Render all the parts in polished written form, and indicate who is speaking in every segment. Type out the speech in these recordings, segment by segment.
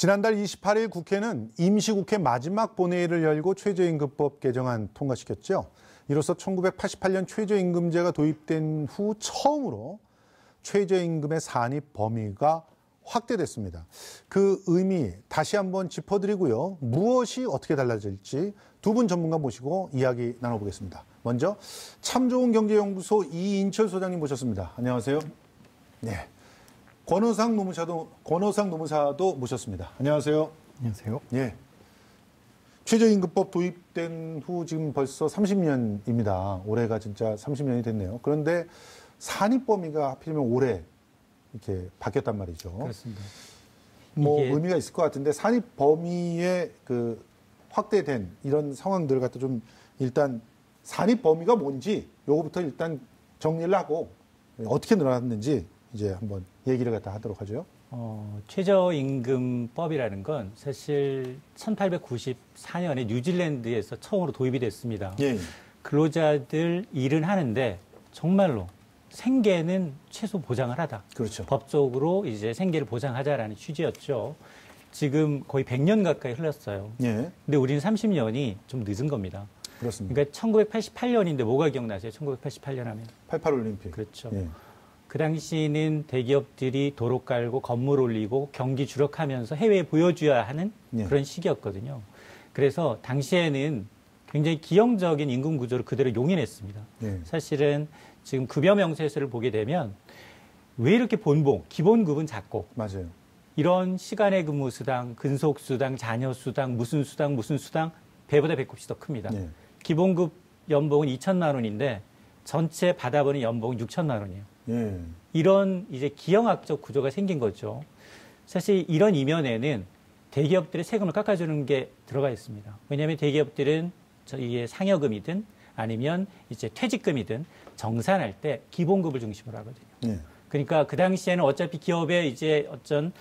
Speaker 1: 지난달 28일 국회는 임시국회 마지막 본회의를 열고 최저임금법 개정안 통과시켰죠. 이로써 1988년 최저임금제가 도입된 후 처음으로 최저임금의 산입 범위가 확대됐습니다. 그 의미 다시 한번 짚어드리고요. 무엇이 어떻게 달라질지 두 분 전문가 모시고 이야기 나눠보겠습니다. 먼저 참 좋은 경제연구소 이인철 소장님 모셨습니다. 안녕하세요. 네. 권호상 노무사도 모셨습니다. 안녕하세요.
Speaker 2: 안녕하세요.
Speaker 1: 예. 최저임금법 도입된 후 지금 벌써 30년입니다. 올해가 진짜 30년이 됐네요. 그런데 산입 범위가 하필이면 올해 이렇게 바뀌었단 말이죠.
Speaker 2: 그렇습니다.
Speaker 1: 뭐 의미가 있을 것 같은데 산입 범위에 그 확대된 이런 상황들 갖다 좀 일단 산입 범위가 뭔지 요거부터 일단 정리를 하고 어떻게 늘어났는지 이제 한번 얘기를 갖다 하도록 하죠.
Speaker 2: 최저임금법이라는 건 사실 1894년에 뉴질랜드에서 처음으로 도입이 됐습니다.
Speaker 1: 예.
Speaker 2: 근로자들 일은 하는데 정말로 생계는 최소 보장을 하다.
Speaker 1: 그렇죠.
Speaker 2: 법적으로 이제 생계를 보장하자라는 취지였죠. 지금 거의 100년 가까이 흘렀어요.
Speaker 1: 예.
Speaker 2: 근데 우리는 30년이 좀 늦은 겁니다.
Speaker 1: 그렇습니다.
Speaker 2: 그러니까 1988년인데 뭐가 기억나세요? 1988년 하면.
Speaker 1: 88올림픽.
Speaker 2: 그렇죠.
Speaker 1: 예.
Speaker 2: 그 당시에는 대기업들이 도로 깔고 건물 올리고 경기 주력하면서 해외에 보여줘야 하는 그런 시기였거든요. 그래서 당시에는 굉장히 기형적인 임금 구조를 그대로 용인했습니다. 사실은 지금 급여 명세서를 보게 되면 왜 이렇게 본봉, 기본급은 작고
Speaker 1: 맞아요.
Speaker 2: 이런 시간의 근무 수당, 근속 수당, 자녀 수당, 무슨 수당 배보다 배꼽이 더 큽니다. 기본급 연봉은 2천만 원인데 전체 받아보는 연봉은 6천만 원이에요. 이런 이제 기형학적 구조가 생긴 거죠. 사실 이런 이면에는 대기업들의 세금을 깎아주는 게 들어가 있습니다. 왜냐하면 대기업들은 이게 상여금이든 아니면 이제 퇴직금이든 정산할 때 기본급을 중심으로 하거든요. 그러니까 그 당시에는 어차피 기업의 이제 어떤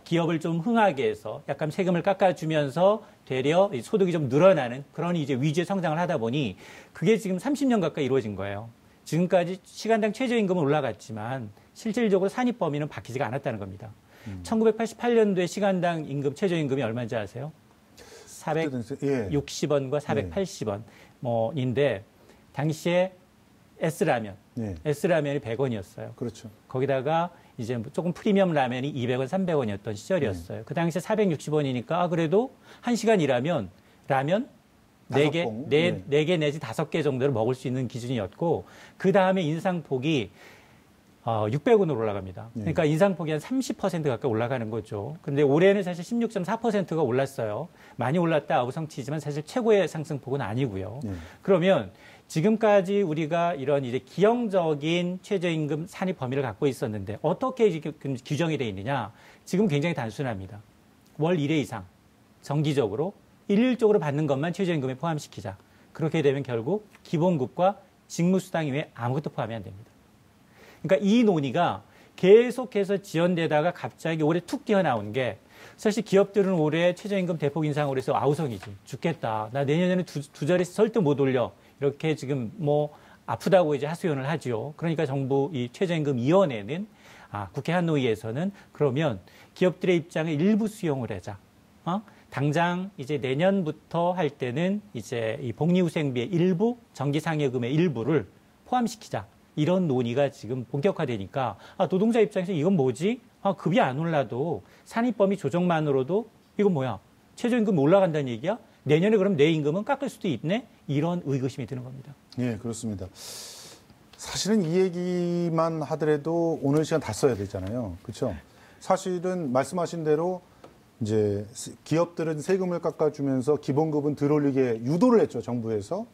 Speaker 2: 기업을 좀 흥하게 해서 약간 세금을 깎아주면서 되려 소득이 좀 늘어나는 그런 이제 위주의 성장을 하다 보니 그게 지금 30년 가까이 이루어진 거예요. 지금까지 시간당 최저임금은 올라갔지만 실질적으로 산입 범위는 바뀌지가 않았다는 겁니다. 1988년도에 시간당 임금 최저임금이 얼마인지 아세요? 460원과 480원인데 당시에 S라면이 100원이었어요.
Speaker 1: 그렇죠.
Speaker 2: 거기다가 이제 조금 프리미엄 라면이 200원, 300원이었던 시절이었어요. 그 당시에 460원이니까 그래도 1시간 일하면 라면 4개 내지 5개 정도를 먹을 수 있는 기준이었고 그 다음에 인상폭이 600원으로 올라갑니다. 그러니까 인상폭이 한 30% 가까이 올라가는 거죠. 그런데 올해는 사실 16.4%가 올랐어요. 많이 올랐다 아우성치지만 사실 최고의 상승폭은 아니고요. 그러면 지금까지 우리가 이런 이제 기형적인 최저임금 산입 범위를 갖고 있었는데 어떻게 규정이 되어 있느냐? 지금 굉장히 단순합니다. 월 1회 이상 정기적으로 일률적으로 받는 것만 최저임금에 포함시키자. 그렇게 되면 결국 기본급과 직무수당 이외에 아무것도 포함이 안 됩니다. 그러니까 이 논의가 계속해서 지연되다가 갑자기 올해 툭 튀어나온 게 사실 기업들은 올해 최저임금 대폭 인상으로 해서 아우성이지. 죽겠다. 나 내년에는 두 자릿수 절대 못 올려. 이렇게 지금 뭐 아프다고 이제 하소연을 하죠. 그러니까 정부 이 최저임금위원회는 국회 한노위에서는 그러면 기업들의 입장을 일부 수용을 하자. 당장 이제 내년부터 할 때는 이제 이 복리후생비의 일부, 정기상여금의 일부를 포함시키자. 이런 논의가 지금 본격화되니까 노동자 입장에서 이건 뭐지? 급이 안 올라도 산입범위 조정만으로도 이건 뭐야? 최저임금이 올라간다는 얘기야? 내년에 그럼 내 임금은 깎을 수도 있네? 이런 의구심이 드는 겁니다.
Speaker 1: 예, 그렇습니다. 사실은 이 얘기만 하더라도 오늘 시간 다 써야 되잖아요. 그렇죠? 사실은 말씀하신 대로 이제 기업들은 세금을 깎아주면서 기본급은 덜 올리게 유도를 했죠, 정부에서.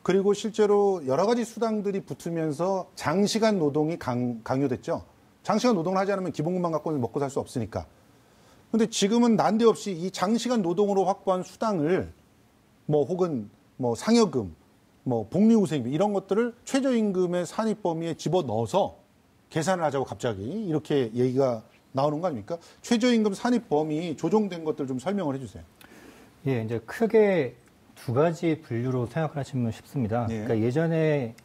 Speaker 1: 그리고 실제로 여러 가지 수당들이 붙으면서 장시간 노동이 강요됐죠. 장시간 노동을 하지 않으면 기본급만 갖고 먹고 살 수 없으니까. 근데 지금은 난데없이 이 장시간 노동으로 확보한 수당을 뭐 혹은 뭐 상여금, 뭐 복리후생비 이런 것들을 최저임금의 산입 범위에 집어넣어서 계산을 하자고 갑자기 이렇게 얘기가 나오는 거 아닙니까? 최저임금 산입 범위 조정된 것들 좀 설명을 해주세요.
Speaker 3: 예, 이제 크게 두 가지 분류로 생각하시면 쉽습니다. 그러니까 예전에,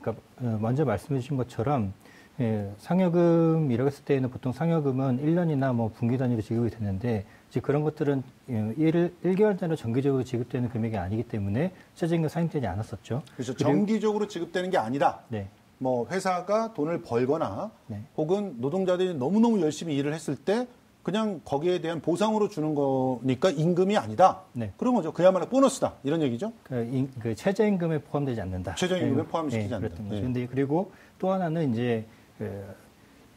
Speaker 3: 먼저 말씀해 주신 것처럼 상여금이라고 했을 때는 보통 상여금은 1년이나 뭐 분기 단위로 지급이 됐는데 이제 그런 것들은 1개월 내로 정기적으로 지급되는 금액이 아니기 때문에 최저임금 상향되지 않았었죠.
Speaker 1: 그렇죠. 정기적으로 지급되는 게 아니라
Speaker 3: 네.
Speaker 1: 뭐 회사가 돈을 벌거나
Speaker 3: 네.
Speaker 1: 혹은 노동자들이 너무너무 열심히 일을 했을 때 그냥 거기에 대한 보상으로 주는 거니까 임금이 아니다.
Speaker 3: 네.
Speaker 1: 그런 거죠. 그야말로 보너스다. 이런 얘기죠.
Speaker 3: 그 최저임금에 포함되지 않는다.
Speaker 1: 최저임금에 포함시키지 않는다.
Speaker 3: 그랬던 거죠. 근데 그리고 또 하나는 이제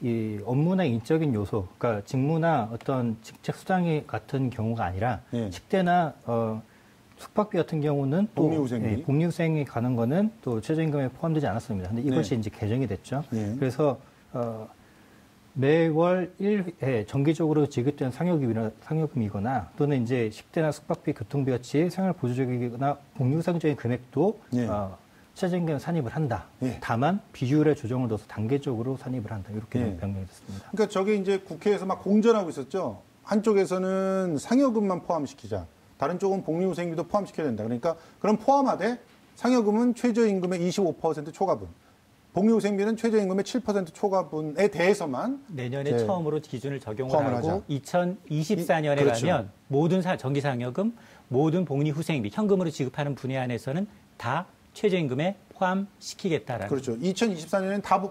Speaker 3: 이 업무나 인적인 요소, 그러니까 직무나 어떤 직책 수당 같은 경우가 아니라 식대나 숙박비 같은 경우는 또
Speaker 1: 복리후생비.
Speaker 3: 복리후생이 가는 거는 또 최저임금에 포함되지 않았습니다. 근데 이것이 이제 개정이 됐죠. 그래서 매월 1회 정기적으로 지급되는 상여금이거나 또는 이제 식대나 숙박비, 교통비 같이 생활 보조적이거나 복리후생적인 금액도 최저임금 산입을 한다. 다만 비율의 조정을 넣어서 단계적으로 산입을 한다. 이렇게 변경이 됐습니다.
Speaker 1: 그러니까 저게 이제 국회에서 막 공전하고 있었죠. 한쪽에서는 상여금만 포함시키자. 다른 쪽은 복리후생비도 포함시켜야 된다. 그러니까 그럼 포함하되 상여금은 최저임금의 25% 초과분. 복리후생비는 최저임금의 7% 초과분에 대해서만
Speaker 2: 내년에 처음으로 기준을 적용을 하고 2024년에
Speaker 1: 그렇죠.
Speaker 2: 가면 모든 정기상여금, 모든 복리후생비, 현금으로 지급하는 분야 안에서는 다 최저임금에 포함시키겠다라는.
Speaker 1: 그렇죠. 2024년에는 다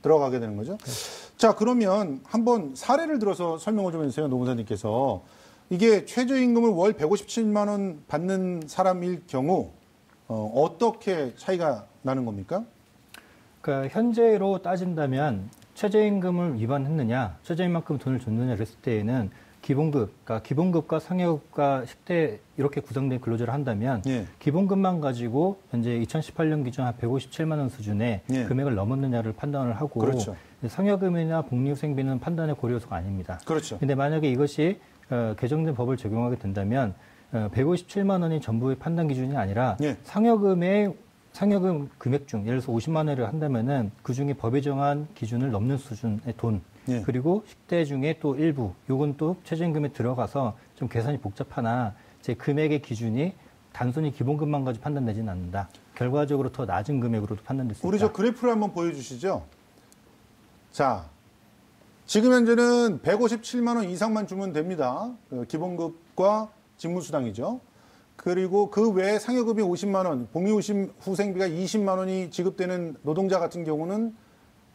Speaker 1: 들어가게 되는 거죠. 자, 그러면 한번 사례를 들어서 설명을 좀 해주세요. 노무사님께서. 이게 최저임금을 월 157만 원 받는 사람일 경우 어떻게 차이가 나는 겁니까?
Speaker 3: 그러니까 현재로 따진다면 최저임금을 위반했느냐, 최저임금만큼 돈을 줬느냐 그랬을 때에는 그러니까 기본급과 상여급과 식대 이렇게 구성된 근로자를 한다면 기본급만 가지고 현재 2018년 기준 한 157만 원 수준의 금액을 넘었느냐를 판단을 하고
Speaker 1: 그렇죠.
Speaker 3: 상여금이나 복리후생비는 판단의 고려 요소가 아닙니다.
Speaker 1: 그렇죠.
Speaker 3: 근데 만약에 이것이 개정된 법을 적용하게 된다면 157만 원이 전부의 판단 기준이 아니라 상여금 금액 중 예를 들어서 50만 원을 한다면은 그 중에 법에 정한 기준을 넘는 수준의 돈 그리고 식대 중에 또 일부 요건 또 최저임금에 들어가서 좀 계산이 복잡하나 제 금액의 기준이 단순히 기본금만 가지고 판단되지는 않는다. 결과적으로 더 낮은 금액으로도 판단될 수 있다.
Speaker 1: 우리 저 그래프를 한번 보여주시죠. 자, 지금 현재는 157만 원 이상만 주면 됩니다. 기본급과 직무수당이죠. 그리고 그 외에 상여급이 50만 원, 복리후생비가 20만 원이 지급되는 노동자 같은 경우는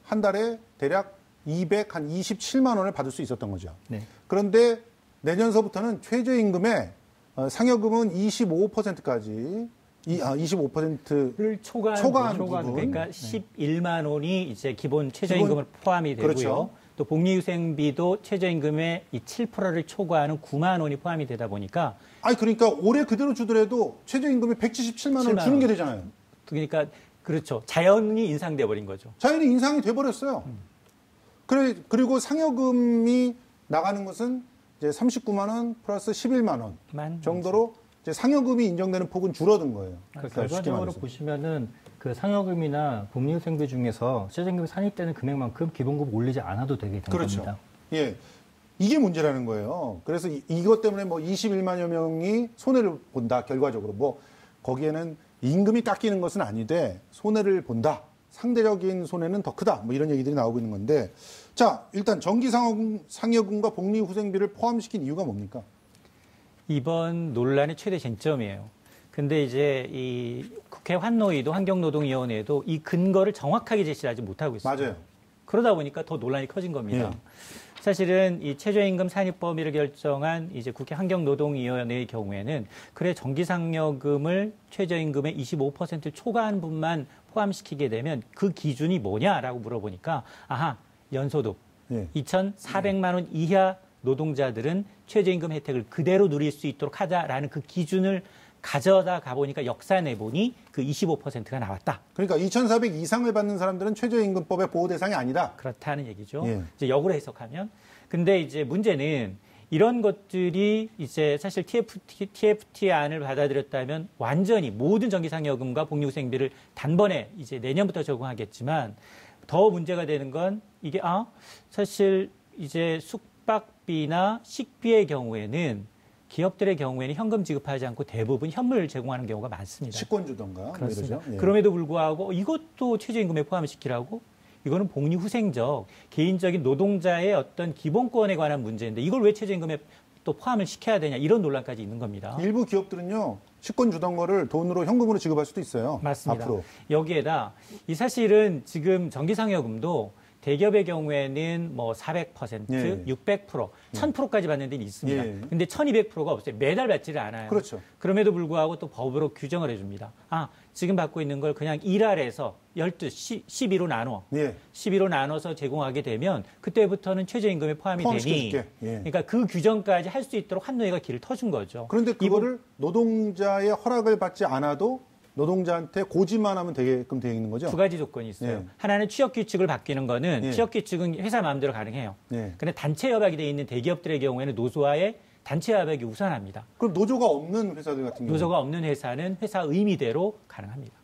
Speaker 1: 한 달에 대략 227만 원을 받을 수 있었던 거죠. 그런데 내년서부터는 최저임금에 상여금은 25%까지 25%를 초과한 부분.
Speaker 2: 그러니까 11만 원이 이제 기본 최저임금을 포함이 되고요.
Speaker 1: 그렇죠.
Speaker 2: 또 복리후생비도 최저임금의 이 7%를 초과하는 9만 원이 포함이 되다 보니까
Speaker 1: 그러니까 올해 그대로 주더라도 최저임금이 177만 원을 주는 게 되잖아요.
Speaker 2: 그러니까 그렇죠. 자연히 인상돼 버린 거죠.
Speaker 1: 자연히 인상이 돼 버렸어요. 그리고 상여금이 나가는 것은 이제 39만 원 플러스 11만 원 정도로 이제 상여금이 인정되는 폭은 줄어든 거예요.
Speaker 3: 그러니까 결과적으로 보시면은 그 상여금이나 복리후생비 중에서 최저임금이 산입되는 금액만큼 기본급 올리지 않아도 되게 된 겁니다.
Speaker 1: 예, 이게 문제라는 거예요. 그래서 이것 때문에 뭐 21만여 명이 손해를 본다. 결과적으로 뭐 거기에는 임금이 깎이는 것은 아니되 손해를 본다. 상대적인 손해는 더 크다. 뭐 이런 얘기들이 나오고 있는 건데, 자, 일단 정기상여금과 복리후생비를 포함시킨 이유가 뭡니까?
Speaker 2: 이번 논란의 최대 쟁점이에요. 근데 이제 이 국회 환노위도 환경노동위원회도 이 근거를 정확하게 제시를 하지 못하고 있어요.
Speaker 1: 맞아요.
Speaker 2: 그러다 보니까 더 논란이 커진 겁니다. 사실은 이 최저임금 산입 범위를 결정한 이제 국회 환경노동위원회의 경우에는 그래 정기상여금을 최저임금의 25% 초과한 분만 포함시키게 되면 그 기준이 뭐냐라고 물어보니까 연소득 2,400만 원 이하 노동자들은 최저임금 혜택을 그대로 누릴 수 있도록 하자라는 그 기준을 가져다 가보니까 역사 내보니 그 25%가 나왔다.
Speaker 1: 그러니까 2,400 이상을 받는 사람들은 최저임금법의 보호 대상이 아니다.
Speaker 2: 그렇다는 얘기죠. 이제 역으로 해석하면. 근데 이제 문제는 이런 것들이 이제 사실 TFT 안을 받아들였다면 완전히 모든 정기상여금과 복리후생비를 단번에 이제 내년부터 적용하겠지만 더 문제가 되는 건 이게 사실 이제 숙박비나 식비의 경우에는 기업들의 경우에는 현금 지급하지 않고 대부분 현물 제공하는 경우가 많습니다.
Speaker 1: 식권 주던가.
Speaker 2: 그렇습니다. 그럼에도 불구하고 이것도 최저임금에 포함시키라고? 이거는 복리후생적 개인적인 노동자의 어떤 기본권에 관한 문제인데 이걸 왜 최저임금에 또 포함을 시켜야 되냐 이런 논란까지 있는 겁니다.
Speaker 1: 일부 기업들은요. 식권 주던 거를 돈으로 현금으로 지급할 수도 있어요.
Speaker 2: 맞습니다.
Speaker 1: 앞으로.
Speaker 2: 여기에다 이 사실은 지금 정기상여금도 대기업의 경우에는 뭐 400%,
Speaker 1: 예.
Speaker 2: 600%, 1000%까지 받는 데는 있습니다.
Speaker 1: 예.
Speaker 2: 근데 1200%가 없어요. 매달 받지를 않아요.
Speaker 1: 그렇죠.
Speaker 2: 그럼에도 불구하고 또 법으로 규정을 해줍니다. 아, 지금 받고 있는 걸 그냥 일할해서 12로 나눠.
Speaker 1: 예.
Speaker 2: 12로 나눠서 제공하게 되면 그때부터는 최저임금에 포함이 되니.
Speaker 1: 포함시켜줄게. 예.
Speaker 2: 그러니까 그 규정까지 할 수 있도록 환노위가 길을 터준 거죠.
Speaker 1: 그런데 그거를 노동자의 허락을 받지 않아도 노동자한테 고지만 하면 되게끔 되어 있는 거죠?
Speaker 2: 두 가지 조건이 있어요.
Speaker 1: 예.
Speaker 2: 하나는 취업규칙을 바뀌는 거는
Speaker 1: 예.
Speaker 2: 취업규칙은 회사 마음대로 가능해요.
Speaker 1: 예.
Speaker 2: 그런데 단체 협약이 돼 있는 대기업들의 경우에는 노조와의 단체 협약이 우선합니다.
Speaker 1: 그럼 노조가 없는 회사들 같은 경우
Speaker 2: 노조가 없는 회사는 회사 의미대로 가능합니다.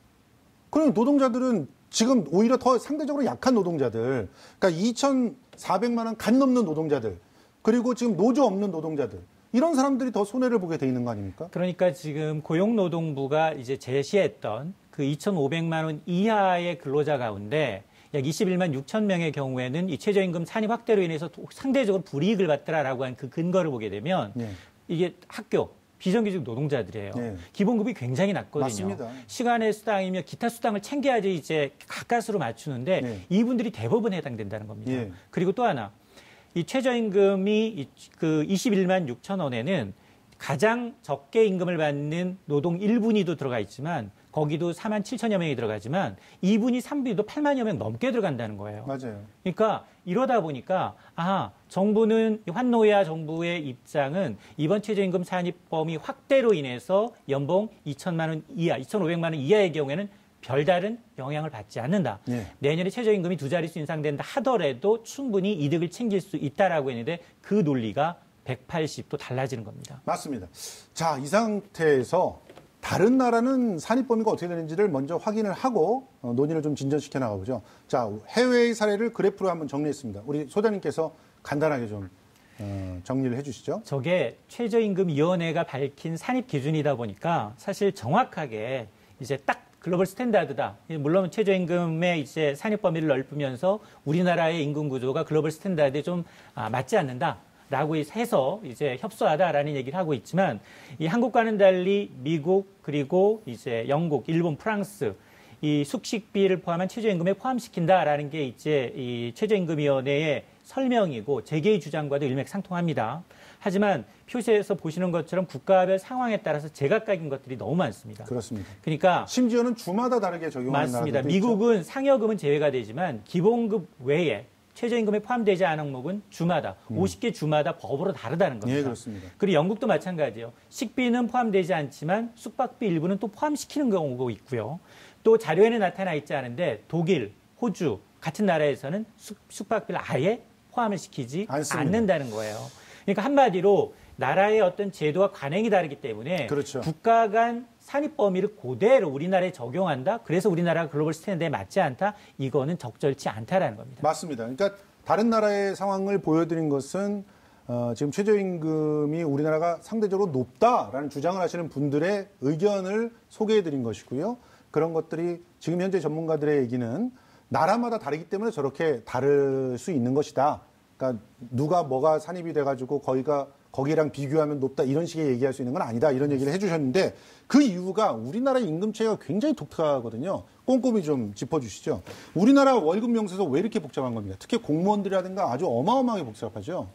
Speaker 1: 그럼 노동자들은 지금 오히려 더 상대적으로 약한 노동자들, 그러니까 2,400만 원 간 넘는 노동자들, 그리고 지금 노조 없는 노동자들, 이런 사람들이 더 손해를 보게 돼 있는 거 아닙니까?
Speaker 2: 그러니까 지금 고용노동부가 이제 제시했던 그 2,500만 원 이하의 근로자 가운데 약 21만 6천 명의 경우에는 이 최저임금 산입 확대로 인해서 상대적으로 불이익을 받더라라고 한 그 근거를 보게 되면
Speaker 1: 예.
Speaker 2: 이게 학교, 비정규직 노동자들이에요.
Speaker 1: 예.
Speaker 2: 기본급이 굉장히 낮거든요.
Speaker 1: 맞습니다.
Speaker 2: 시간의 수당이며 기타 수당을 챙겨야지 이제 가까스로 맞추는데
Speaker 1: 예.
Speaker 2: 이분들이 대부분 해당된다는 겁니다.
Speaker 1: 예.
Speaker 2: 그리고 또 하나, 이 최저임금이 그 21만 6천 원에는 가장 적게 임금을 받는 노동 1분위도 들어가 있지만 거기도 4만 7천여 명이 들어가지만 2분위, 3분위도 8만여 명 넘게 들어간다는 거예요.
Speaker 1: 맞아요.
Speaker 2: 그러니까 이러다 보니까 정부는 환노위와 정부의 입장은 이번 최저임금 산입 범위 확대로 인해서 연봉 2천만 원 이하, 2,500만 원 이하의 경우에는 별다른 영향을 받지 않는다.
Speaker 1: 예.
Speaker 2: 내년에 최저임금이 2자릿수 인상된다 하더라도 충분히 이득을 챙길 수 있다라고 했는데 그 논리가 180도 달라지는 겁니다.
Speaker 1: 맞습니다. 자, 이 상태에서 다른 나라는 산입 범위가 어떻게 되는지를 먼저 확인을 하고 논의를 좀 진전시켜 나가보죠. 자, 해외의 사례를 그래프로 한번 정리했습니다. 우리 소장님께서 간단하게 좀 정리를 해주시죠.
Speaker 2: 저게 최저임금위원회가 밝힌 산입 기준이다 보니까 사실 정확하게 이제 딱 글로벌 스탠다드다. 물론 최저임금의 이제 산입 범위를 넓히면서 우리나라의 임금 구조가 글로벌 스탠다드에 좀 맞지 않는다라고 해서 이제 협소하다라는 얘기를 하고 있지만 이 한국과는 달리 미국 그리고 이제 영국, 일본, 프랑스 이 숙식비를 포함한 최저임금에 포함시킨다라는 게 이제 이 최저임금위원회의 설명이고 재계의 주장과도 일맥상통합니다. 하지만 표시에서 보시는 것처럼 국가별 상황에 따라서 제각각인 것들이 너무 많습니다.
Speaker 1: 그렇습니다.
Speaker 2: 그러니까
Speaker 1: 심지어는 주마다 다르게 적용하는
Speaker 2: 맞습니다.
Speaker 1: 나라들도
Speaker 2: 미국은
Speaker 1: 있죠.
Speaker 2: 상여금은 제외가 되지만 기본급 외에 최저임금에 포함되지 않은 항목은 주마다 50개 주마다 법으로 다르다는 겁니다.
Speaker 1: 예, 그렇습니다.
Speaker 2: 그리고 영국도 마찬가지예요. 식비는 포함되지 않지만 숙박비 일부는 또 포함시키는 경우가 있고요. 또 자료에는 나타나 있지 않은데 독일, 호주 같은 나라에서는 숙박비를 아예 포함을 시키지
Speaker 1: 않습니다.
Speaker 2: 않는다는 거예요. 그러니까 한마디로 나라의 어떤 제도와 관행이 다르기 때문에
Speaker 1: 그렇죠.
Speaker 2: 국가 간 산입 범위를 그대로 우리나라에 적용한다. 그래서 우리나라가 글로벌 스탠다드에 맞지 않다. 이거는 적절치 않다라는 겁니다.
Speaker 1: 맞습니다. 그러니까 다른 나라의 상황을 보여드린 것은 지금 최저임금이 우리나라가 상대적으로 높다라는 주장을 하시는 분들의 의견을 소개해드린 것이고요. 그런 것들이 지금 현재 전문가들의 얘기는 나라마다 다르기 때문에 저렇게 다를 수 있는 것이다. 그러니까 누가 뭐가 산입이 돼가지고 거기랑 비교하면 높다 이런 식의 얘기할 수 있는 건 아니다 이런 얘기를 해주셨는데 그 이유가 우리나라 임금체가 굉장히 독특하거든요. 꼼꼼히 좀 짚어주시죠. 우리나라 월급 명세서 왜 이렇게 복잡한 겁니까? 특히 공무원들이라든가 아주 어마어마하게 복잡하죠.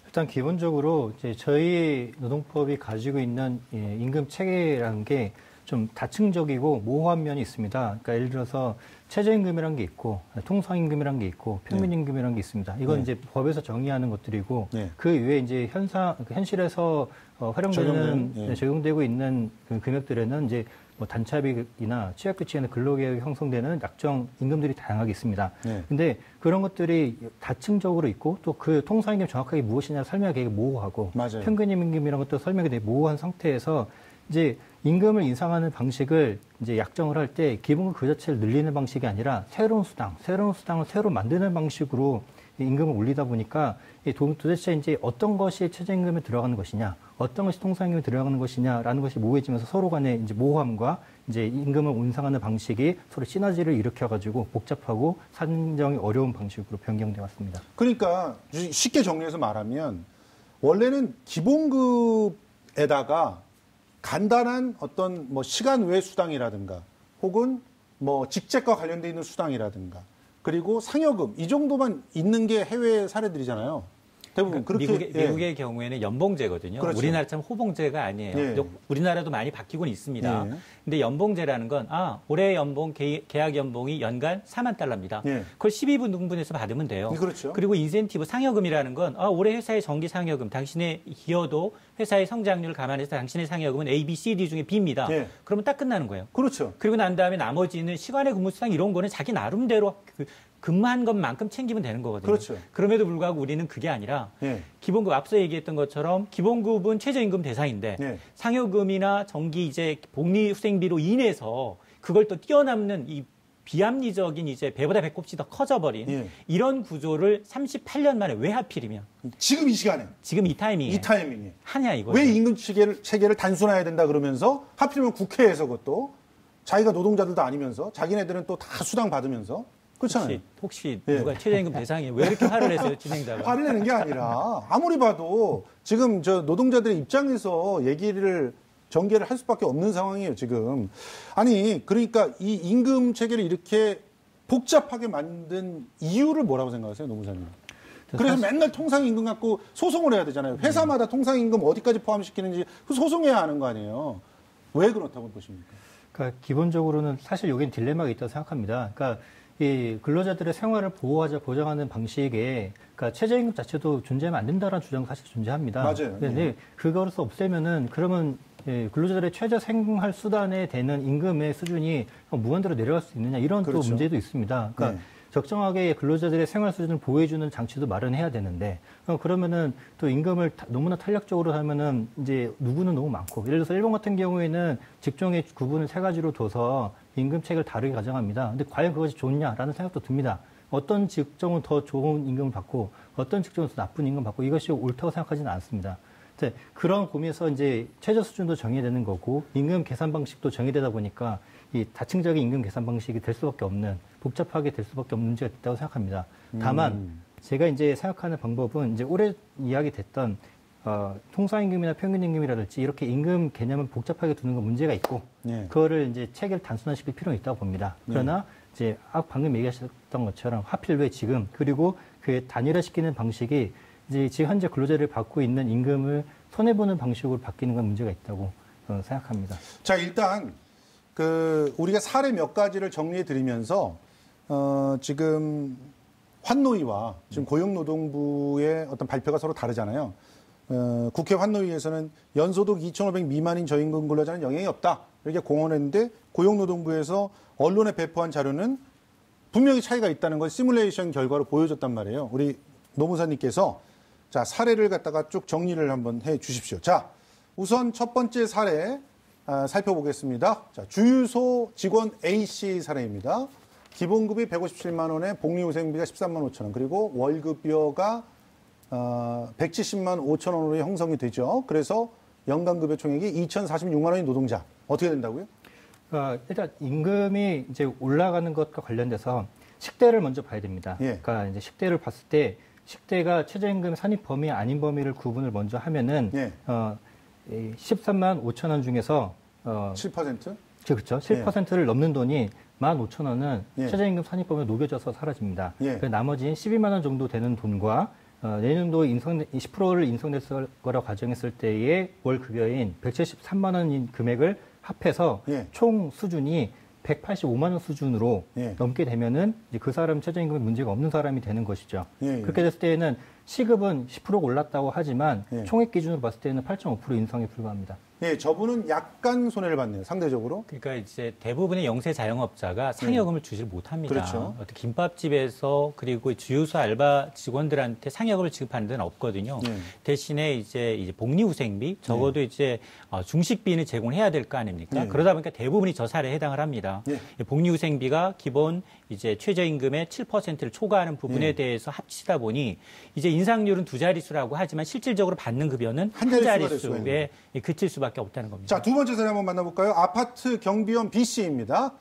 Speaker 3: 일단 기본적으로 이제 저희 노동법이 가지고 있는 임금 체계라는 게 좀 다층적이고 모호한 면이 있습니다. 그러니까 예를 들어서 최저임금이라는 게 있고 통상임금이라는 게 있고 평균임금이라는 게 있습니다. 이건 이제 법에서 정의하는 것들이고 그 이외에 이제 현실에서 활용되는 적용되고 있는 그 금액들에는 이제 뭐 단체합의나 취약규칙이나 근로계획이 형성되는 약정 임금들이 다양하게 있습니다. 근데 그런 것들이 다층적으로 있고 또 그 통상임금 정확하게 무엇이냐 설명하기 되게 모호하고
Speaker 1: 맞아요.
Speaker 3: 평균임금이라는 것도 설명이 되게 모호한 상태에서 이제 임금을 인상하는 방식을 이제 약정을 할 때 기본급 그 자체를 늘리는 방식이 아니라 새로운 수당을 새로 만드는 방식으로 임금을 올리다 보니까 도대체 이제 어떤 것이 최저임금에 들어가는 것이냐, 어떤 것이 통상임금에 들어가는 것이냐라는 것이 모호해지면서 서로 간의 이제 모호함과 이제 임금을 인상하는 방식이 서로 시너지를 일으켜가지고 복잡하고 산정이 어려운 방식으로 변경돼 왔습니다.
Speaker 1: 그러니까 쉽게 정리해서 말하면 원래는 기본급에다가 간단한 어떤 뭐 시간 외 수당이라든가 혹은 뭐 직책과 관련돼 있는 수당이라든가 그리고 상여금 이 정도만 있는 게 해외 사례들이잖아요. 대부분
Speaker 2: 그러니까
Speaker 1: 그렇게
Speaker 2: 미국의 경우에는 연봉제거든요.
Speaker 1: 그렇죠.
Speaker 2: 우리나라처럼 호봉제가 아니에요.
Speaker 1: 예.
Speaker 2: 우리나라도 많이 바뀌고는 있습니다.
Speaker 1: 예.
Speaker 2: 근데 연봉제라는 건 올해 연봉 계약 연봉이 연간 4만 달러입니다.
Speaker 1: 예.
Speaker 2: 그걸 12분등분해서 받으면 돼요.
Speaker 1: 그렇죠.
Speaker 2: 그리고 인센티브 상여금이라는 건 올해 회사의 정기 상여금, 당신의 기여도 회사의 성장률을 감안해서 당신의 상여금은 A, B, C, D 중에 B입니다.
Speaker 1: 예.
Speaker 2: 그러면 딱 끝나는 거예요.
Speaker 1: 그렇죠.
Speaker 2: 그리고 난 다음에 나머지는 시간의 근무 수당 이런 거는 자기 나름대로 근무한 것만큼 챙기면 되는 거거든요.
Speaker 1: 그렇죠.
Speaker 2: 그럼에도 불구하고 우리는 그게 아니라
Speaker 1: 예.
Speaker 2: 기본급 앞서 얘기했던 것처럼 기본급은 최저임금 대상인데
Speaker 1: 예.
Speaker 2: 상여금이나 정기 이제 복리후생비로 인해서 그걸 또 뛰어넘는 이 비합리적인 이제 배보다 배꼽이 더 커져버린
Speaker 1: 예.
Speaker 2: 이런 구조를 38년 만에 왜 하필이면
Speaker 1: 지금 이 시간에
Speaker 2: 지금 이 타이밍에
Speaker 1: 이 타이밍에
Speaker 2: 하냐 이거.
Speaker 1: 왜 임금 체계를 단순화해야 된다 그러면서 하필이면 국회에서 그것도 자기가 노동자들도 아니면서 자기네들은 또 다 수당 받으면서 그렇잖아요.
Speaker 2: 혹시
Speaker 1: 예.
Speaker 2: 누가 최저임금 대상이에요? 왜 이렇게 화를 내세요, 진행자가?
Speaker 1: 화를 내는 게 아니라 아무리 봐도 지금 저 노동자들의 입장에서 얘기를 전개를 할 수밖에 없는 상황이에요, 지금. 아니, 그러니까 이 임금 체계를 이렇게 복잡하게 만든 이유를 뭐라고 생각하세요, 노무사님? 그래서 맨날 통상임금 갖고 소송을 해야 되잖아요. 회사마다 통상임금 어디까지 포함시키는지 소송해야 하는 거 아니에요. 왜 그렇다고 보십니까?
Speaker 3: 그러니까 기본적으로는 사실 여기는 딜레마가 있다고 생각합니다. 그러니까 이 근로자들의 생활을 보장하는 방식에 그러니까 최저임금 자체도 존재하면 안 된다라는 주장도 사실 존재합니다.
Speaker 1: 맞아요.
Speaker 3: 그런데
Speaker 1: 예.
Speaker 3: 그거로서 없애면은 그러면 근로자들의 최저 생활 수단에 되는 임금의 수준이 무한대로 내려갈 수 있느냐 이런
Speaker 1: 그렇죠.
Speaker 3: 또 문제도 있습니다. 그러니까
Speaker 1: 네.
Speaker 3: 적정하게 근로자들의 생활 수준을 보호해주는 장치도 마련해야 되는데 그러면은 또 임금을 너무나 탄력적으로 하면은 이제 누구는 너무 많고 예를 들어서 일본 같은 경우에는 직종의 구분을 세 가지로 둬서 임금책을 다르게 가정합니다. 근데 과연 그것이 좋냐라는 생각도 듭니다. 어떤 직종은 더 좋은 임금을 받고 어떤 직종은 더 나쁜 임금을 받고 이것이 옳다고 생각하지는 않습니다. 그런 고민에서 이제 최저 수준도 정해야 되는 거고 임금 계산 방식도 정해되다 보니까 이 다층적인 임금 계산 방식이 될 수밖에 없는 복잡하게 될 수밖에 없는 문제가 있다고 생각합니다. 다만 제가 이제 생각하는 방법은 이제 올해 이야기됐던 통상임금이나 평균임금이라든지 이렇게 임금 개념을 복잡하게 두는 건 문제가 있고
Speaker 1: 네.
Speaker 3: 그거를 이제 체계를 단순화시킬 필요는 있다고 봅니다. 그러나 이제 방금 얘기하셨던 것처럼 하필 왜 지금 그리고 그 단일화시키는 방식이 이제 지금 현재 근로자를 받고 있는 임금을 손해보는 방식으로 바뀌는 건 문제가 있다고 생각합니다.
Speaker 1: 자, 일단 우리가 사례 몇 가지를 정리해 드리면서 지금 환노위와 지금 고용노동부의 어떤 발표가 서로 다르잖아요. 국회 환노위에서는 연소득 2,500 미만인 저임금 근로자는 영향이 없다. 이렇게 공언했는데 고용노동부에서 언론에 배포한 자료는 분명히 차이가 있다는 걸 시뮬레이션 결과로 보여줬단 말이에요. 우리 노무사님께서 자, 사례를 갖다가 쭉 정리를 한번 해 주십시오. 자, 우선 첫 번째 사례 살펴보겠습니다. 자, 주유소 직원 A씨 사례입니다. 기본급이 157만 원에 복리후생비가 13만 5천 원, 그리고 월급여가 170만 5천 원으로 형성이 되죠. 그래서 연간급여 총액이 2,046만 원인 노동자. 어떻게 된다고요?
Speaker 3: 일단 임금이 이제 올라가는 것과 관련돼서 식대를 먼저 봐야 됩니다.
Speaker 1: 예.
Speaker 3: 그러니까 이제 식대를 봤을 때 식대가 최저임금 산입 범위 아닌 범위를 구분을 먼저 하면은
Speaker 1: 예.
Speaker 3: 13만 5천 원 중에서
Speaker 1: 7%?
Speaker 3: 그렇죠. 7%를 넘는 돈이 15,000원은
Speaker 1: 예.
Speaker 3: 최저임금 산입범위에 녹여져서 사라집니다.
Speaker 1: 예.
Speaker 3: 그 나머지 12만 원 정도 되는 돈과 내년도 10%를 인상됐을 거라고 가정했을 때의 월 급여인 173만 원인 금액을 합해서
Speaker 1: 예.
Speaker 3: 총 수준이 185만 원 수준으로
Speaker 1: 예.
Speaker 3: 넘게 되면은 이제 그 사람 최저임금에 문제가 없는 사람이 되는 것이죠.
Speaker 1: 예.
Speaker 3: 그렇게 됐을 때에는 시급은 10%가 올랐다고 하지만
Speaker 1: 예. 총액
Speaker 3: 기준으로 봤을 때는 8.5% 인상에 불과합니다.
Speaker 1: 예, 저분은 약간 손해를 받네요, 상대적으로.
Speaker 2: 그러니까 이제 대부분의 영세 자영업자가 상여금을 주질 못합니다.
Speaker 1: 그렇죠.
Speaker 2: 어떤 김밥집에서 그리고 주유소 알바 직원들한테 상여금을 지급하는 데는 없거든요. 대신에 이제 복리후생비 적어도 이제 중식비는 제공해야 될 거 아닙니까? 그러다 보니까 대부분이 저 사례에 해당을 합니다. 복리후생비가 기본 이제 최저임금의 7%를 초과하는 부분에 대해서 합치다 보니 이제 인상률은 두 자릿수라고 하지만 실질적으로 받는 급여는 한 자릿수에 그칠 수밖에 없다는 겁니다.
Speaker 1: 자, 두 번째 사례 한번 만나볼까요? 아파트 경비원 B씨입니다.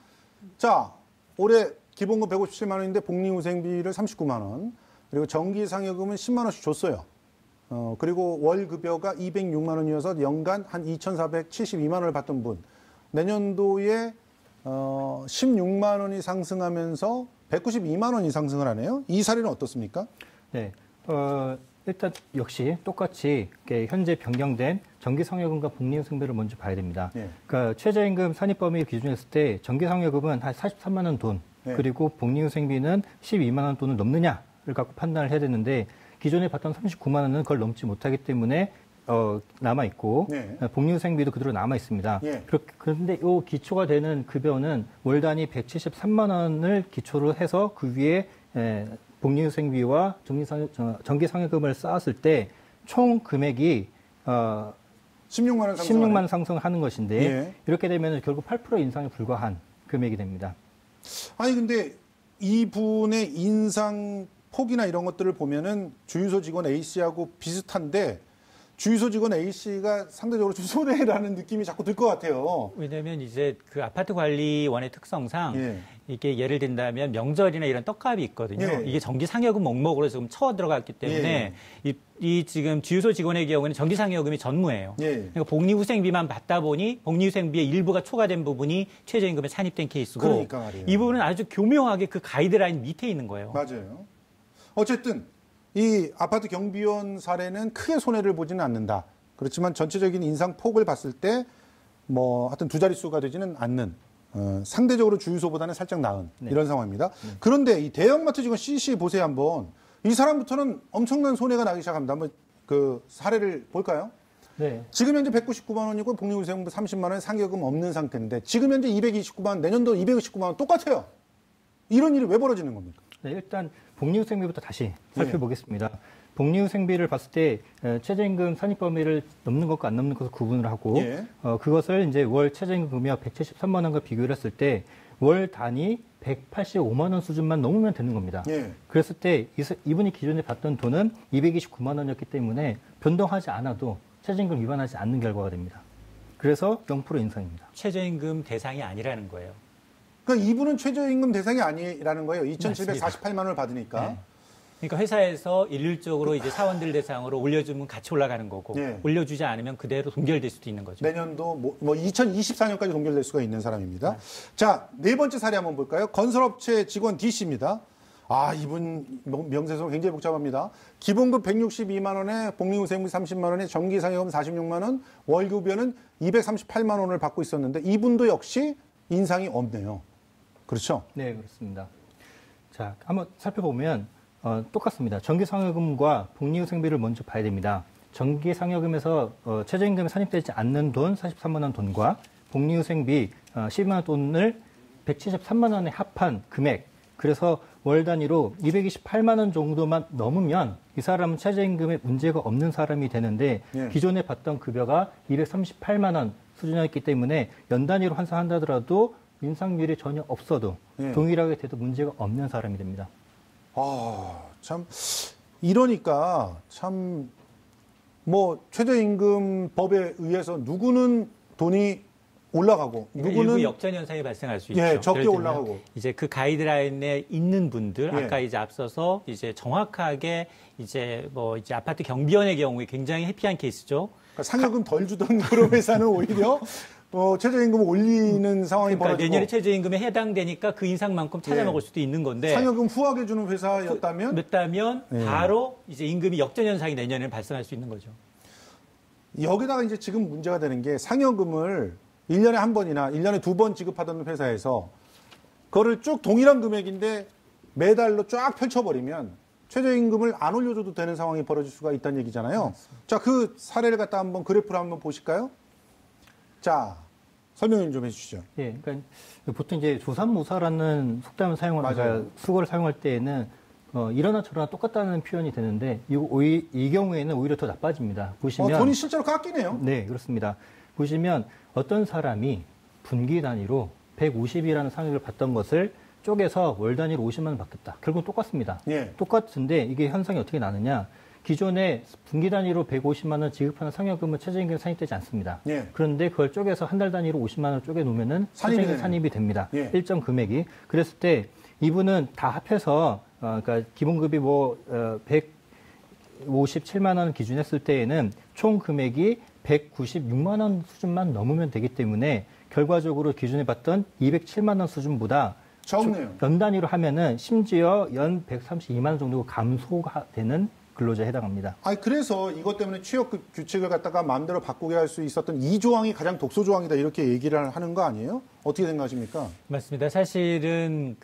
Speaker 1: 자, 올해 기본급 157만 원인데 복리후생비를 39만 원, 그리고 정기 상여금은 10만 원씩 줬어요. 그리고 월 급여가 206만 원이어서 연간 한 2,472만 원을 받던 분, 내년도에 16만 원이 상승하면서 192만 원이 상승을 하네요. 이 사례는 어떻습니까?
Speaker 3: 네. 일단 역시 똑같이 현재 변경된 정기상여금과 복리후생비를 먼저 봐야 됩니다.
Speaker 1: 네.
Speaker 3: 그러니까 최저임금 산입범위 기준했을 때 정기상여금은 한 43만 원 돈,
Speaker 1: 네.
Speaker 3: 그리고 복리후생비는 12만 원 돈을 넘느냐를 갖고 판단을 해야 되는데 기존에 받던 39만 원은 그걸 넘지 못하기 때문에 남아 있고
Speaker 1: 네.
Speaker 3: 복리후생비도 그대로 남아 있습니다.
Speaker 1: 네.
Speaker 3: 그런데 이 기초가 되는 급여는 월 단위 173만 원을 기초로 해서 그 위에 복리후생비와 정기상여금을 쌓았을 때 총 금액이 16만 원 상승하는 것인데
Speaker 1: 예.
Speaker 3: 이렇게 되면 결국 8% 인상에 불과한 금액이 됩니다.
Speaker 1: 아니 근데 이분의 인상 폭이나 이런 것들을 보면은 주유소 직원 A씨하고 비슷한데 주유소 직원 A씨가 상대적으로 좀 손해라는 느낌이 자꾸 들 것 같아요.
Speaker 2: 왜냐하면 이제 그 아파트 관리원의 특성상
Speaker 1: 예.
Speaker 2: 이게 예를 든다면 명절이나 이런 떡값이 있거든요.
Speaker 1: 예.
Speaker 2: 이게 정기상여금 목록으로 지금 쳐 들어갔기 때문에 이 지금 주유소 직원의 경우는 정기상여금이 전무예요.
Speaker 1: 예.
Speaker 2: 그러니까 복리후생비만 받다 보니 복리후생비의 일부가 초과된 부분이 최저임금에 산입된 케이스고
Speaker 1: 그러니까 말이에요.
Speaker 2: 이 부분은 아주 교묘하게 그 가이드라인 밑에 있는 거예요.
Speaker 1: 맞아요. 어쨌든 이 아파트 경비원 사례는 크게 손해를 보지는 않는다. 그렇지만 전체적인 인상 폭을 봤을 때 뭐 하여튼 두 자릿수가 되지는 않는 상대적으로 주유소보다는 살짝 나은 이런 상황입니다. 그런데 이 대형마트 직원 CC 보세요 한번. 이 사람부터는 엄청난 손해가 나기 시작합니다. 한번 그 사례를 볼까요?
Speaker 3: 네.
Speaker 1: 지금 현재 199만 원이고 복리후생비 30만 원 상여금 없는 상태인데 지금 현재 229만 원, 내년도 229만 원 똑같아요. 이런 일이 왜 벌어지는 겁니까?
Speaker 3: 네, 일단 복리후생비부터 다시 살펴보겠습니다. 복리후생비를 봤을 때 최저임금 산입 범위를 넘는 것과 안 넘는 것을 구분을 하고 그것을 이제 월 최저임금 금액 173만 원과 비교를 했을 때 월 단위 185만 원 수준만 넘으면 되는 겁니다. 그랬을 때 이분이 기존에 받던 돈은 229만 원이었기 때문에 변동하지 않아도 최저임금 위반하지 않는 결과가 됩니다. 그래서 0% 인상입니다.
Speaker 2: 최저임금 대상이 아니라는 거예요.
Speaker 1: 그러니까 이분은 최저임금 대상이 아니라는 거예요. 2,748만 원을 받으니까.
Speaker 2: 네. 그러니까 회사에서 일률적으로 이제 사원들 대상으로 올려주면 같이 올라가는 거고 올려주지 않으면 그대로 동결될 수도 있는 거죠.
Speaker 1: 내년도 뭐 2024년까지 동결될 수가 있는 사람입니다. 자, 네 번째 사례 한번 볼까요? 건설업체 직원 D씨입니다. 아, 이분 명세서 굉장히 복잡합니다. 기본급 162만 원에 복리후생비 30만 원에 정기상여금 46만 원, 월급여는 238만 원을 받고 있었는데 이분도 역시 인상이 없네요. 그렇죠?
Speaker 3: 네, 그렇습니다. 자, 한번 살펴보면 똑같습니다. 정기상여금과 복리후생비를 먼저 봐야 됩니다. 정기상여금에서 최저임금에 산입되지 않는 돈 43만 원 돈과 복리후생비 12만 원 돈을 173만 원에 합한 금액, 그래서 월 단위로 228만 원 정도만 넘으면 이 사람은 최저임금에 문제가 없는 사람이 되는데 기존에 받던 급여가 238만 원 수준이었기 때문에 연 단위로 환산한다더라도 인상률이 전혀 없어도 동일하게 돼도 문제가 없는 사람이 됩니다.
Speaker 1: 아, 참 이러니까 참 뭐 최저임금 법에 의해서 누구는 돈이 올라가고 누구는
Speaker 2: 일부 역전 현상이 발생할 수 있죠.
Speaker 1: 예, 적게 올라가고
Speaker 2: 이제 그 가이드라인에 있는 분들 아까 이제 앞서서 이제 정확하게 이제 뭐 이제 아파트 경비원의 경우에 굉장히 해피한 케이스죠.
Speaker 1: 그러니까 상여금 덜 주던 그런 회사는 오히려 최저임금을 올리는 상황이
Speaker 2: 그러니까
Speaker 1: 벌어지고
Speaker 2: 내년에 최저임금에 해당되니까 그 인상만큼 찾아먹을 수도 있는 건데
Speaker 1: 상여금 후하게 주는 회사였다면
Speaker 2: 바로 이제 임금이 역전 현상이 내년에 발생할 수 있는 거죠.
Speaker 1: 여기다가 이제 지금 문제가 되는 게 상여금을 1년에 한 번이나 1년에 두 번 지급하던 회사에서 그거를 쭉 동일한 금액인데 매달로 쫙 펼쳐버리면 최저임금을 안 올려줘도 되는 상황이 벌어질 수가 있다는 얘기잖아요. 맞습니다. 자, 그 사례를 갖다 한번 그래프로 한번 보실까요? 자, 설명 좀 해주시죠.
Speaker 3: 예, 그러니까 보통 이제 조삼모사라는 속담을 사용하다가 수거를 사용할 때에는 이러나 저러나 똑같다는 표현이 되는데 이 경우에는 오히려 더 나빠집니다. 보시면
Speaker 1: 돈이 실제로 깎이네요.
Speaker 3: 네, 그렇습니다. 보시면 어떤 사람이 분기 단위로 150이라는 상여금을 받던 것을 쪼개서 월 단위로 50만 원 받겠다. 결국 똑같습니다. 똑같은데 이게 현상이 어떻게 나느냐? 기존에 분기 단위로 150만 원 지급하는 상여금은 최저임금에 산입되지 않습니다. 그런데 그걸 쪼개서 한 달 단위로 50만 원을 쪼개 놓으면은 최저임금 산입이 됩니다. 일정 금액이. 그랬을 때 이분은 다 합해서 그러니까 기본급이 57만 원 기준했을 때에는 총 금액이 196만 원 수준만 넘으면 되기 때문에 결과적으로 기존에 봤던 207만 원 수준보다
Speaker 1: 적네요.
Speaker 3: 연 단위로 하면은 심지어 연 132만 원 정도 감소가 되는 근로자에 해당합니다.
Speaker 1: 아니 그래서 이것 때문에 취업 규칙을 갖다가 마음대로 바꾸게 할 수 있었던 이 조항이 가장 독소 조항이다 이렇게 얘기를 하는 거 아니에요? 어떻게 생각하십니까?
Speaker 2: 맞습니다. 사실은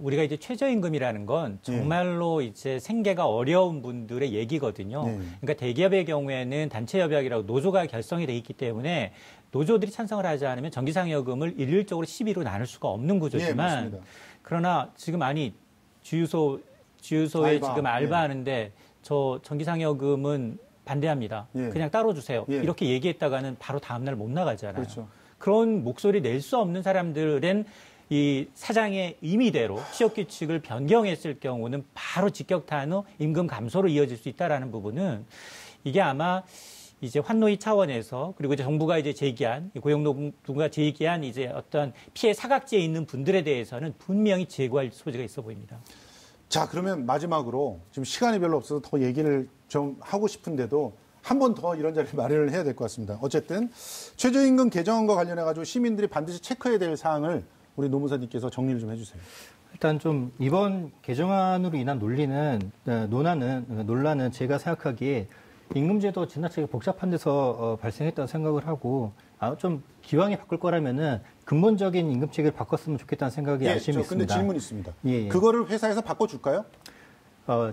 Speaker 2: 우리가 이제 최저임금이라는 건 정말로 이제 생계가 어려운 분들의 얘기거든요. 그러니까 대기업의 경우에는 단체협약이라고 노조가 결성이 돼 있기 때문에 노조들이 찬성을 하지 않으면 정기상여금을 일률적으로 12로 나눌 수가 없는 구조지만 그러나 지금 주유소에 지금 알바하는데 저 정기상여금은 반대합니다. 그냥 따로 주세요. 이렇게 얘기했다가는 바로 다음날 못 나가잖아요.
Speaker 1: 그렇죠.
Speaker 2: 그런 목소리 낼 수 없는 사람들은 이 사장의 임의대로 취업규칙을 변경했을 경우는 바로 직격탄 후 임금 감소로 이어질 수 있다라는 부분은 이게 아마 이제 환노위 차원에서 그리고 이제 정부가 이제 제기한 고용노동부가 제기한 이제 어떤 피해 사각지에 있는 분들에 대해서는 분명히 제고할 소지가 있어 보입니다.
Speaker 1: 자, 그러면 마지막으로 지금 시간이 별로 없어서 더 얘기를 좀 하고 싶은데도 한 번 더 이런 자리를 마련을 해야 될 것 같습니다. 어쨌든 최저임금 개정안과 관련해가지고 시민들이 반드시 체크해야 될 사항을 우리 노무사님께서 정리를 좀 해주세요.
Speaker 3: 일단 좀 이번 개정안으로 인한 논란은 제가 생각하기에 임금제도 지나치게 복잡한 데서 발생했다고 생각을 하고 좀 기왕에 바꿀 거라면은 근본적인 임금체계를 바꿨으면 좋겠다는 생각이 열심히 있습니다.
Speaker 1: 근데 질문 있습니다.
Speaker 3: 예.
Speaker 1: 그거를 회사에서 바꿔줄까요?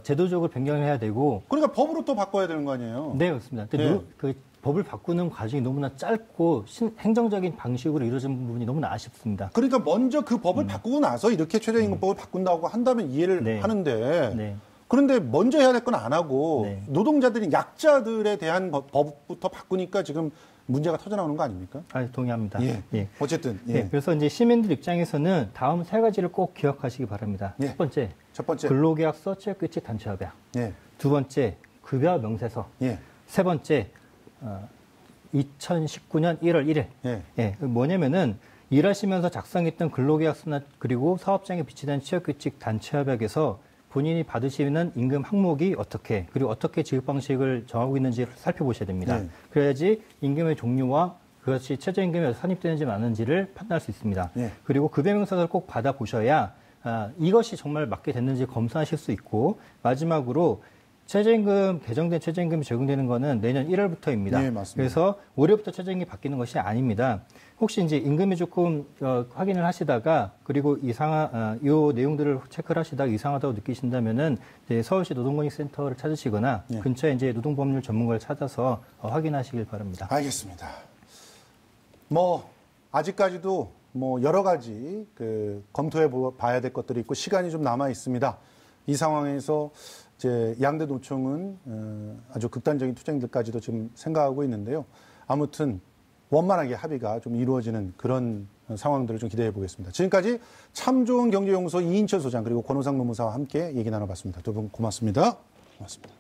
Speaker 3: 제도적으로 변경을 해야 되고.
Speaker 1: 그러니까 법으로 또 바꿔야 되는 거 아니에요?
Speaker 3: 네, 그렇습니다. 근데 그 법을 바꾸는 과정이 너무나 짧고 행정적인 방식으로 이루어진 부분이 너무나 아쉽습니다.
Speaker 1: 그러니까 먼저 그 법을 바꾸고 나서 이렇게 최저임금법을 바꾼다고 한다면 이해를 하는데 그런데 먼저 해야 될 건 안 하고 노동자들이 약자들에 대한 법부터 바꾸니까 지금 문제가 터져나오는 거 아닙니까?
Speaker 3: 동의합니다.
Speaker 1: 어쨌든.
Speaker 3: 그래서 이제 시민들 입장에서는 다음 세 가지를 꼭 기억하시기 바랍니다. 첫 번째, 근로계약서, 취업규칙, 단체협약. 두 번째, 급여 명세서. 세 번째, 2019년 1월 1일. 뭐냐면은 일하시면서 작성했던 근로계약서나 그리고 사업장에 비치된 취업규칙, 단체협약에서 본인이 받으시는 임금 항목이 어떻게 그리고 어떻게 지급 방식을 정하고 있는지를 살펴보셔야 됩니다. 그래야지 임금의 종류와 그것이 최저임금에 산입되는지 마는지를 판단할 수 있습니다. 그리고 급여명세서를 꼭 받아보셔야 이것이 정말 맞게 됐는지 검사하실 수 있고 마지막으로 개정된 최저임금이 적용되는 것은 내년 1월부터입니다.
Speaker 1: 맞습니다.
Speaker 3: 그래서 올해부터 최저임금이 바뀌는 것이 아닙니다. 혹시 이제 임금이 조금 확인을 하시다가 그리고 이 내용들을 체크를 하시다가 이상하다고 느끼신다면은 이제 서울시 노동권익센터를 찾으시거나 근처에 이제 노동법률 전문가를 찾아서 확인하시길 바랍니다.
Speaker 1: 알겠습니다. 아직까지도 여러 가지 검토해 봐야 될 것들이 있고 시간이 좀 남아 있습니다. 이 상황에서 이제 양대 노총은 아주 극단적인 투쟁들까지도 지금 생각하고 있는데요. 아무튼 원만하게 합의가 좀 이루어지는 그런 상황들을 좀 기대해 보겠습니다. 지금까지 참 좋은 경제연구소 이인철 소장 그리고 권호상 노무사와 함께 얘기 나눠봤습니다. 두 분 고맙습니다. 고맙습니다.